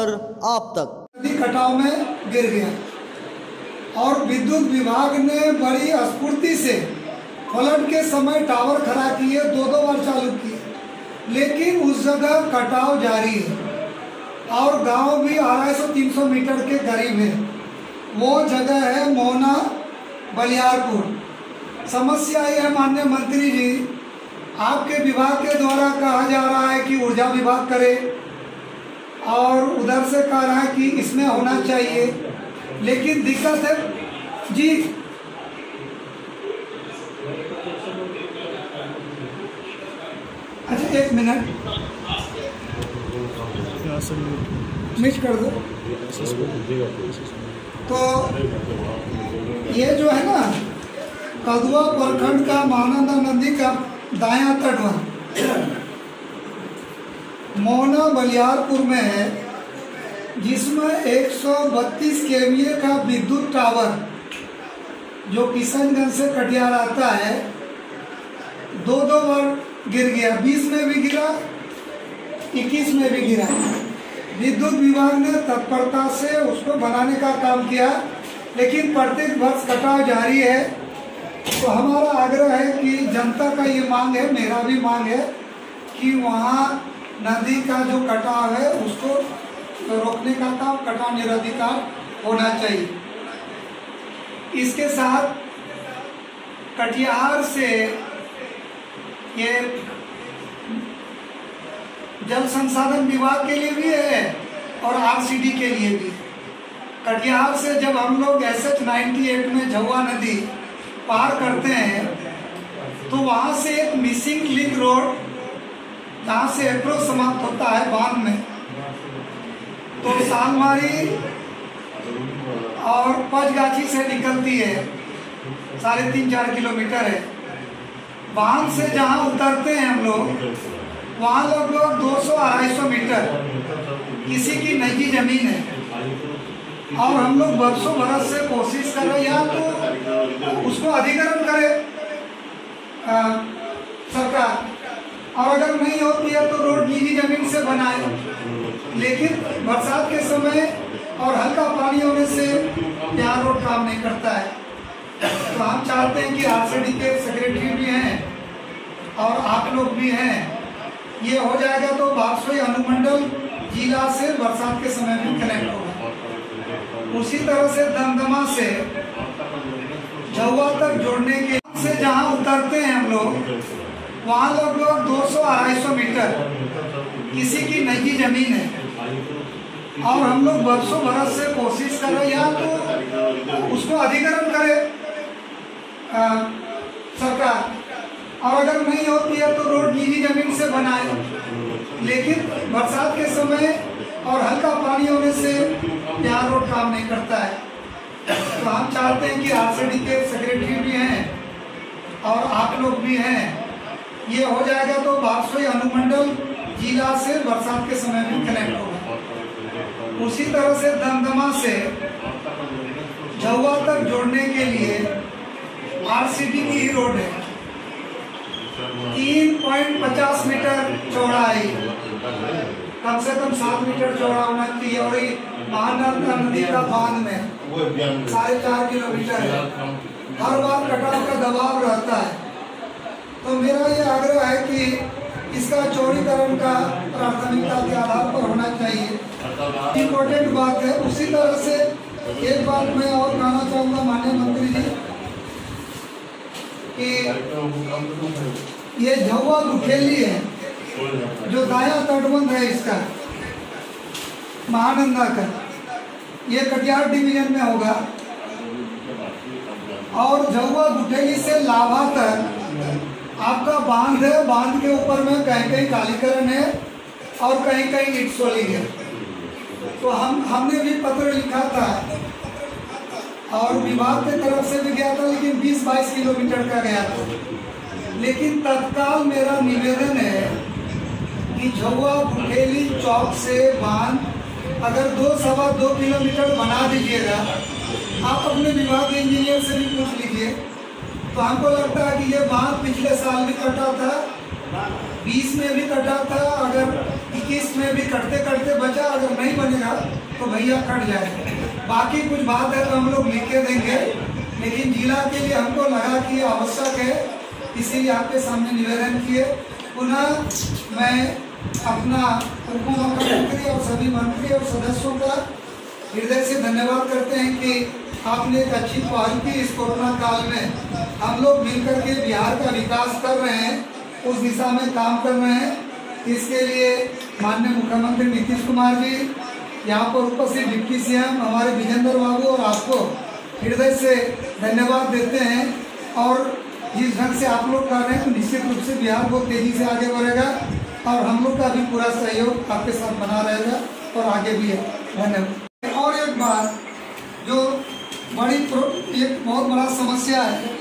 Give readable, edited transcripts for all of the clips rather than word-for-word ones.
खबर आप तक। नदी कटाव में गिर गया और विद्युत विभाग ने बड़ी स्फूर्ति से फ्लड के समय टावर खड़ा किए, दो बार चालू किए, लेकिन उस जगह कटाव जारी है और गांव भी 250-300 मीटर के करीब है। वो जगह है मोहना बलियारपुर। समस्या ये है माननीय मंत्री जी, आपके विभाग के द्वारा कहा जा रहा है कि ऊर्जा विभाग करे और उधर से कह रहा है कि इसमें होना चाहिए, लेकिन दिक्कत है जी। अच्छा एक मिनट मिस कर दो। तो ये जो है ना कदुआ प्रखंड का महानंदा नदी का दायां तटवर्ती मोहना बलियारपुर में है, जिसमें 132 केवीए का विद्युत टावर जो किशनगंज से कटिहार आता है, दो बार गिर गया। 20 में भी गिरा, 21 में भी गिरा। विद्युत विभाग ने तत्परता से उसको बनाने का काम किया, लेकिन प्रत्येक वर्ष कटाव जारी है। तो हमारा आग्रह है कि जनता का ये मांग है, मेरा भी मांग है कि वहाँ नदी का जो कटाव है उसको रोकने का काम कटाव निरधिकार होना चाहिए। इसके साथ कटिहार से ये जल संसाधन विभाग के लिए भी है और आरसीडी के लिए भी। कटिहार से जब हम लोग SH-98 में झुआ नदी पार करते हैं तो वहां से एक मिसिंग लिंक रोड जहाँ से अप्रोच समाप्त होता है बांध में, तो सालमारी और पचगाछी से निकलती है, 3.5-4 किलोमीटर है। बांध से जहाँ उतरते हैं हम लोग वहाँ लगभग 200-250 मीटर किसी की निजी जमीन है और हम लोग बरसों बरस से कोशिश कर रहे हैं या तो उसको अधिग्रहण करे सरकार, और अगर नहीं होती है तो रोड निजी जमीन से बनाए। लेकिन बरसात के समय और हल्का पानी होने से यहाँ रोड काम नहीं करता है। तो हम चाहते हैं कि आरसीडी के सेक्रेटरी भी हैं और आप लोग भी हैं, ये हो जाएगा तो बारसोई अनुमंडल जिला से बरसात के समय भी कनेक्ट होगा। उसी तरह से दमदमा से झुआ तक जोड़ने के से जहाँ उतरते हैं हम लोग वहाँ लगभग 200-250 मीटर किसी की निजी जमीन है और हम लोग बरसों बरस से कोशिश कर रहे हैं या तो उसको अधिग्रहण करे सरकार, और अगर नहीं होती है तो रोड निजी जमीन से बनाए। लेकिन बरसात के समय और हल्का पानी होने से यहाँ रोड काम नहीं करता है। तो हम चाहते हैं कि आरसीडी के सेक्रेटरी भी हैं और आप लोग भी हैं, ये हो जाएगा तो बारसोई अनुमंडल जिला से बरसात के समय भी कनेक्ट होगा। उसी तरह से दमदमा से झुआ तक जोड़ने के लिए आरसीडी की ही रोड है, 3.50 मीटर चौड़ा है, कम से कम 7 मीटर चौड़ा होना चाहिए और ये महानंदा नदी का बांध में 4.5 किलोमीटर है। हर बार कटाव का दबाव रहता है। तो मेरा ये आग्रह है कि इसका चौड़ीकरण का प्राथमिकता के आधार पर होना चाहिए। इम्पोर्टेंट बात है। उसी तरह से एक बात मैं और कहना चाहूँगा माननीय मंत्री जी कि ये झुआ गुठेली है जो दायां तटबंध है इसका महानंदा का, ये कटिहार डिवीजन में होगा और झुआ गुठेली से लाभा तक आपका बांध है। बांध के ऊपर में कहीं कहीं कालीकरण है और कहीं कहीं ईट सोलिंग है। तो हमने भी पत्र लिखा था और विभाग की तरफ से भी गया था, लेकिन 20-22 किलोमीटर का गया था। लेकिन तत्काल मेरा निवेदन है कि झुआ गुठेली चौक से बांध अगर 2-2.25 किलोमीटर बना दीजिएगा, आप अपने विभाग के इंजीनियर से भी पूछ लीजिए। तो हमको लगता है कि ये बांध पिछले साल भी कटा था, 20 में भी कटा था, अगर किस्त में भी कटते कटते बचा, अगर नहीं बनेगा तो भैया कट जाएगा। बाकी कुछ बात है तो हम लोग लिख के देंगे, लेकिन जिला के लिए हमको लगा कि आवश्यक है, इसीलिए आपके सामने निवेदन किए। पुनः मैं अपना उप मुख्यमंत्री और सभी मंत्री और सदस्यों का हृदय से धन्यवाद करते हैं कि आपने एक अच्छी पहल की। इस कोरोना काल में हम लोग मिलकर के बिहार का विकास कर रहे हैं, उस दिशा में काम कर रहे हैं। इसके लिए माननीय मुख्यमंत्री नीतीश कुमार जी, यहाँ पर उपस्थित डिप्टी सीएम हमारे विजेंद्र बाबू और आपको हृदय से धन्यवाद देते हैं। और जिस ढंग से आप लोग कर रहे हैं तो निश्चित रूप से बिहार बहुत तेजी से आगे बढ़ेगा और हम लोग का भी पूरा सहयोग आपके साथ बना रहेगा और आगे भी है। धन्यवाद। और एक बात जो एक बहुत बड़ा समस्या है,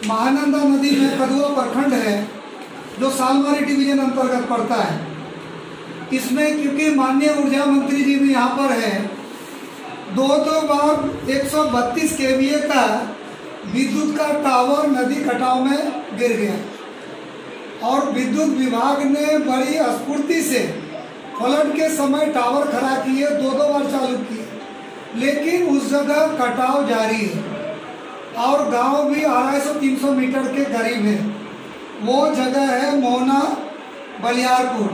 महानंदा नदी में कदुआ प्रखंड है जो सालमारी डिवीजन अंतर्गत पड़ता है। इसमें क्योंकि माननीय ऊर्जा मंत्री जी भी यहाँ पर है, दो बार 132 kVA का विद्युत का टावर नदी कटाव में गिर गया और विद्युत विभाग ने बड़ी स्फूर्ति से फ्लड के समय टावर खड़ा किए, दो बार चालू किए, लेकिन उस जगह कटाव जारी है और गांव भी 250-300 मीटर के करीब है। वो जगह है मोहना बलियारपुर।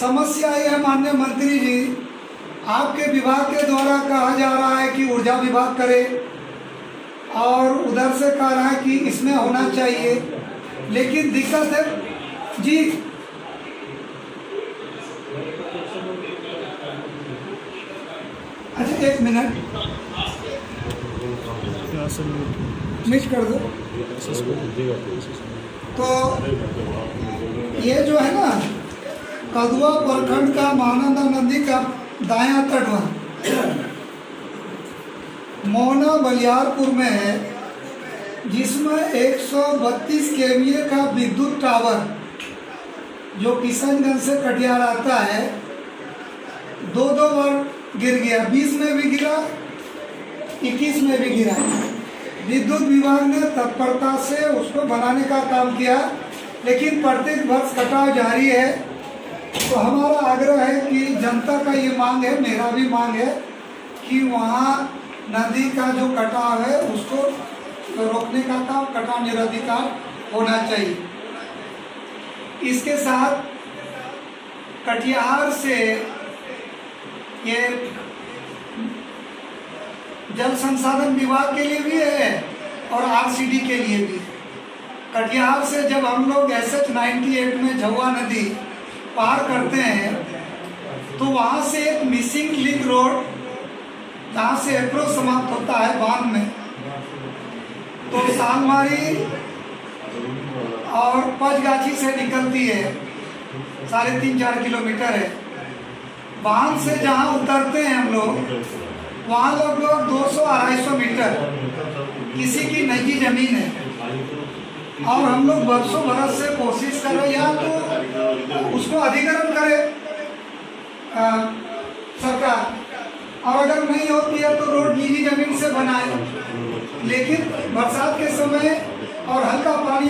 समस्या ये है माननीय मंत्री जी, आपके विभाग के द्वारा कहा जा रहा है कि ऊर्जा विभाग करे और उधर से कह रहा है कि इसमें होना चाहिए, लेकिन दिक्कत है जी। अच्छा एक मिनट मिस कर दो। तो ये जो है ना कदुआ प्रखंड का महानंदा नदी का दायां तट मोहना बलियारपुर में है, जिसमें 132 kVA का विद्युत टावर जो किशनगंज से कटिहार आता है, दो बार गिर गया। 20 में भी गिरा, 21 में भी गिरा। विद्युत विभाग ने तत्परता से उसको बनाने का काम किया, लेकिन प्रत्येक वर्ष कटाव जारी है। तो हमारा आग्रह है कि जनता का ये मांग है, मेरा भी मांग है कि वहाँ नदी का जो कटाव है उसको रोकने का काम, कटाव निरधिकार होना चाहिए। इसके साथ कटिहार से ये जल संसाधन विभाग के लिए भी है और आरसीडी के लिए भी। कटिहार से जब हम लोग SH 98 में झुआ नदी पार करते हैं तो वहां से एक मिसिंग लिंक रोड, जहाँ से अप्रोच समाप्त होता है बांध में, तो सालमारी और पचगाछी से निकलती है, 3.5-4 किलोमीटर है। बांध से जहाँ उतरते हैं हम लोग, वहाँ लगभग 200-250 मीटर किसी की निजी जमीन है और हम लोग बरसों बरस से कोशिश कर रहे हैं, या तो उसको अधिग्रहण करे सरकार, और अगर नहीं होती है तो रोड निजी जमीन से बनाए। लेकिन बरसात के समय और हल्का पानी